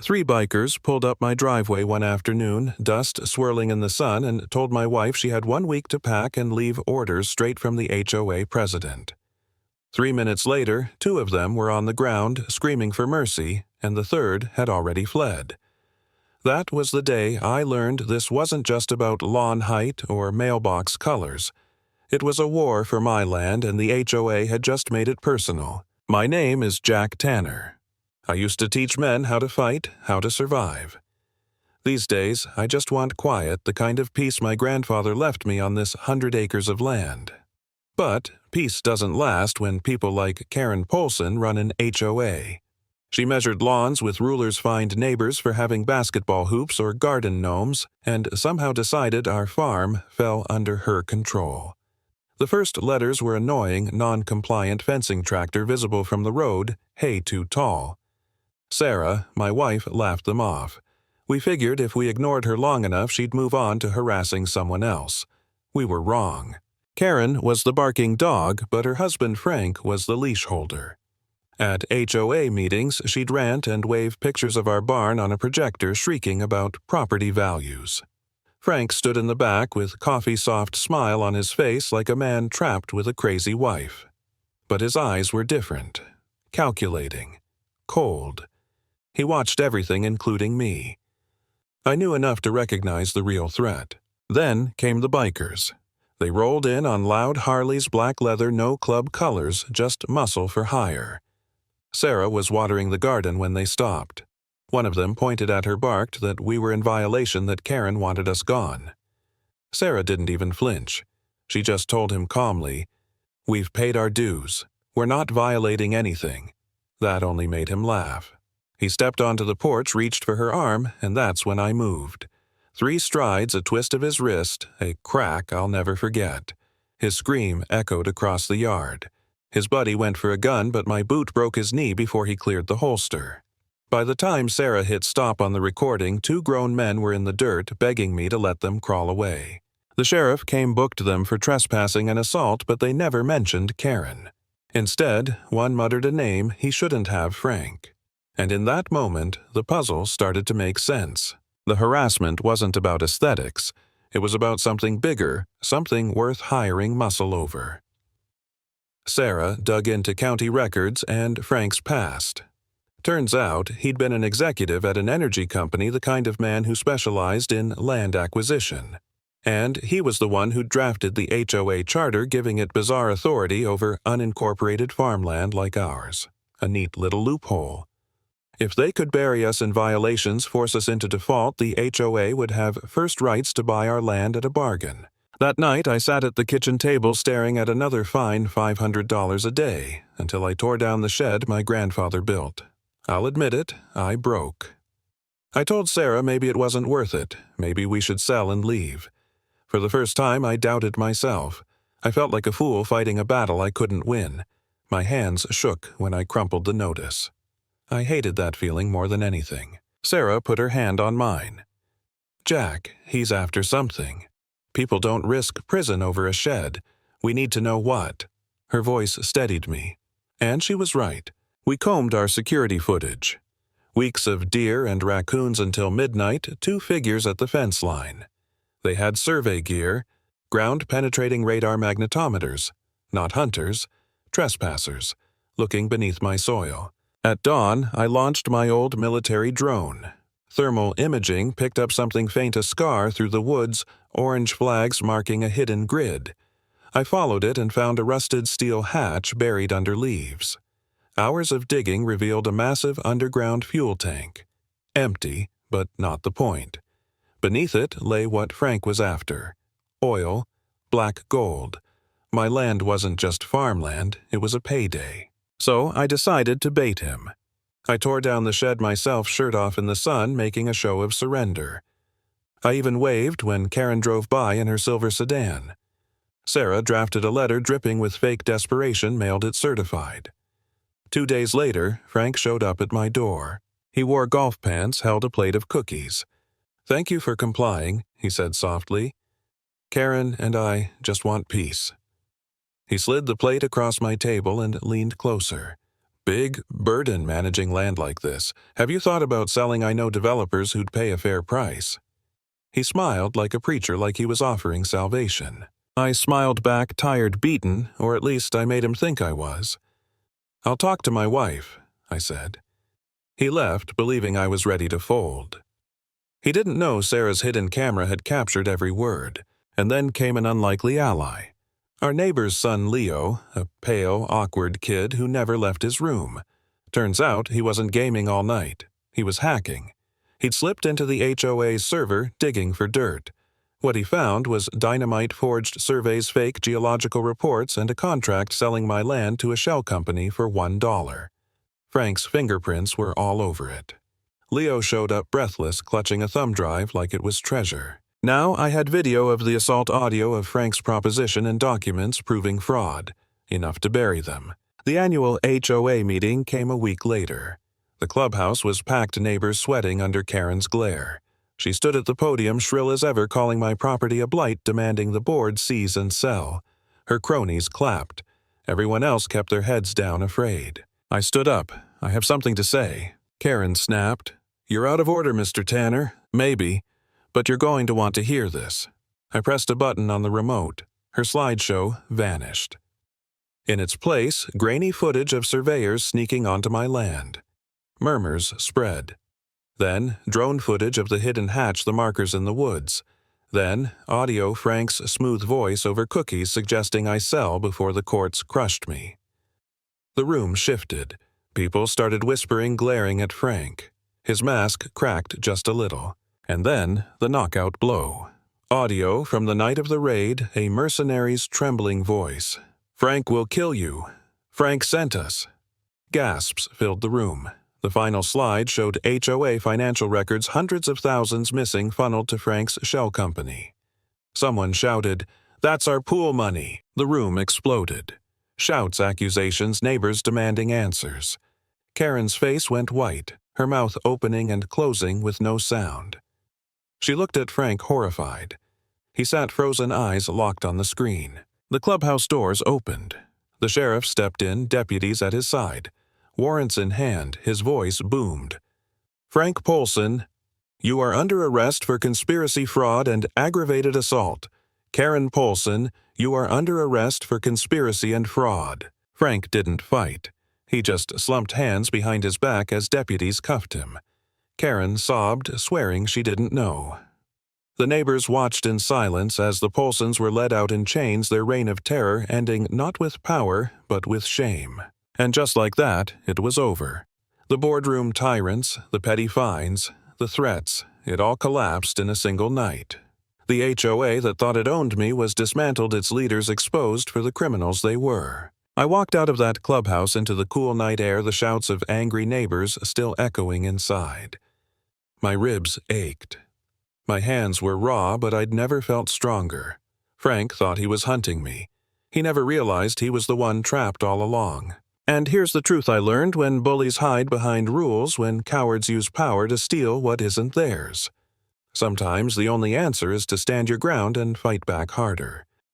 Three bikers pulled up my driveway one afternoon, dust swirling in the sun, and told my wife she had 1 week to pack and leave orders straight from the HOA president. 3 minutes later, two of them were on the ground screaming for mercy, and the third had already fled. That was the day I learned this wasn't just about lawn height or mailbox colors. It was a war for my land, and the HOA had just made it personal. My name is Jack Tanner. I used to teach men how to fight, how to survive. These days, I just want quiet, the kind of peace my grandfather left me on this 100 acres of land. But peace doesn't last when people like Karen Polson run an HOA. She measured lawns with rulers fined neighbors for having basketball hoops or garden gnomes, and somehow decided our farm fell under her control. The first letters were annoying, non-compliant fencing tractor visible from the road, hay too tall. Sarah, my wife, laughed them off. We figured if we ignored her long enough, she'd move on to harassing someone else. We were wrong. Karen was the barking dog, but her husband Frank was the leash holder. At HOA meetings, she'd rant and wave pictures of our barn on a projector, shrieking about property values. Frank stood in the back with coffee-soft smile on his face like a man trapped with a crazy wife. But his eyes were different. Calculating. Cold. He watched everything, including me. I knew enough to recognize the real threat. Then came the bikers. They rolled in on loud Harleys, black leather, no club colors, just muscle for hire. Sarah was watering the garden when they stopped. One of them pointed at her, barked that we were in violation, that Karen wanted us gone. Sarah didn't even flinch. She just told him calmly, "We've paid our dues. We're not violating anything." That only made him laugh. He stepped onto the porch, reached for her arm, and that's when I moved. 3 strides, a twist of his wrist, a crack I'll never forget. His scream echoed across the yard. His buddy went for a gun, but my boot broke his knee before he cleared the holster. By the time Sarah hit stop on the recording, 2 grown men were in the dirt, begging me to let them crawl away. The sheriff booked them for trespassing and assault, but they never mentioned Karen. Instead, one muttered a name he shouldn't have, Frank. And in that moment, the puzzle started to make sense. The harassment wasn't about aesthetics. It was about something bigger, something worth hiring muscle over. Sarah dug into county records and Frank's past. Turns out he'd been an executive at an energy company, the kind of man who specialized in land acquisition. And he was the one who drafted the HOA charter, giving it bizarre authority over unincorporated farmland like ours. A neat little loophole. If they could bury us in violations, force us into default, the HOA would have first rights to buy our land at a bargain. That night, I sat at the kitchen table staring at another fine $500 a day, until I tore down the shed my grandfather built. I'll admit it, I broke. I told Sarah maybe it wasn't worth it, maybe we should sell and leave. For the first time, I doubted myself. I felt like a fool fighting a battle I couldn't win. My hands shook when I crumpled the notice. I hated that feeling more than anything. Sarah put her hand on mine. "Jack, he's after something. People don't risk prison over a shed. We need to know what." Her voice steadied me. And she was right. We combed our security footage. Weeks of deer and raccoons until midnight, 2 figures at the fence line. They had survey gear, ground-penetrating radar magnetometers, not hunters, trespassers, looking beneath my soil. At dawn, I launched my old military drone. Thermal imaging picked up something faint, a scar through the woods, orange flags marking a hidden grid. I followed it and found a rusted steel hatch buried under leaves. Hours of digging revealed a massive underground fuel tank. Empty, but not the point. Beneath it lay what Frank was after. Oil, black gold. My land wasn't just farmland, it was a payday. So I decided to bait him. I tore down the shed myself, shirt off in the sun, making a show of surrender. I even waved when Karen drove by in her silver sedan. Sarah drafted a letter dripping with fake desperation, mailed it certified. 2 days later, Frank showed up at my door. He wore golf pants, held a plate of cookies. "Thank you for complying," he said softly. "Karen and I just want peace." He slid the plate across my table and leaned closer. Big burden managing land like this. Have you thought about selling? I know developers who'd pay a fair price." He smiled like a preacher, like he was offering salvation. I smiled back, tired, beaten, or at least I made him think I was. "I'll talk to my wife," I said. He left, believing I was ready to fold. He didn't know Sarah's hidden camera had captured every word. And then came an unlikely ally. Our neighbor's son Leo, a pale, awkward kid who never left his room. Turns out he wasn't gaming all night. He was hacking. He'd slipped into the HOA's server, digging for dirt. What he found was dynamite-forged surveys, fake geological reports, and a contract selling my land to a shell company for $1. Frank's fingerprints were all over it. Leo showed up breathless, clutching a thumb drive like it was treasure. Now I had video of the assault, audio of Frank's proposition, and documents proving fraud, enough to bury them. The annual HOA meeting came a week later. The clubhouse was packed, neighbors sweating under Karen's glare. She stood at the podium, shrill as ever, calling my property a blight, demanding the board seize and sell. Her cronies clapped. Everyone else kept their heads down, afraid. I stood up. "I have something to say." Karen snapped. "You're out of order, Mr. Tanner." "Maybe. But you're going to want to hear this." I pressed a button on the remote. Her slideshow vanished. In its place, grainy footage of surveyors sneaking onto my land. Murmurs spread. Then, drone footage of the hidden hatch, the markers in the woods. Then, audio Frank's smooth voice over cookies suggesting I sell before the courts crushed me. The room shifted. People started whispering, glaring at Frank. His mask cracked just a little. And then, the knockout blow. Audio from the night of the raid, a mercenary's trembling voice. "Frank will kill you. Frank sent us." Gasps filled the room. The final slide showed HOA financial records, hundreds of thousands missing, funneled to Frank's shell company. Someone shouted, "That's our pool money." The room exploded. Shouts, accusations, neighbors demanding answers. Karen's face went white, her mouth opening and closing with no sound. She looked at Frank, horrified. He sat, frozen eyes locked on the screen. The clubhouse doors opened. The sheriff stepped in, deputies at his side. Warrants in hand, his voice boomed. "Frank Polson, you are under arrest for conspiracy, fraud, and aggravated assault. Karen Polson, you are under arrest for conspiracy and fraud." Frank didn't fight. He just slumped hands behind his back as deputies cuffed him. Karen sobbed, swearing she didn't know. The neighbors watched in silence as the Polsons were led out in chains, their reign of terror ending not with power, but with shame. And just like that, it was over. The boardroom tyrants, the petty fines, the threats, it all collapsed in a single night. The HOA that thought it owned me was dismantled, its leaders exposed for the criminals they were. I walked out of that clubhouse into the cool night air, the shouts of angry neighbors still echoing inside. My ribs ached. My hands were raw, but I'd never felt stronger. Frank thought he was hunting me. He never realized he was the one trapped all along. And here's the truth I learned: when bullies hide behind rules, when cowards use power to steal what isn't theirs. Sometimes the only answer is to stand your ground and fight back harder.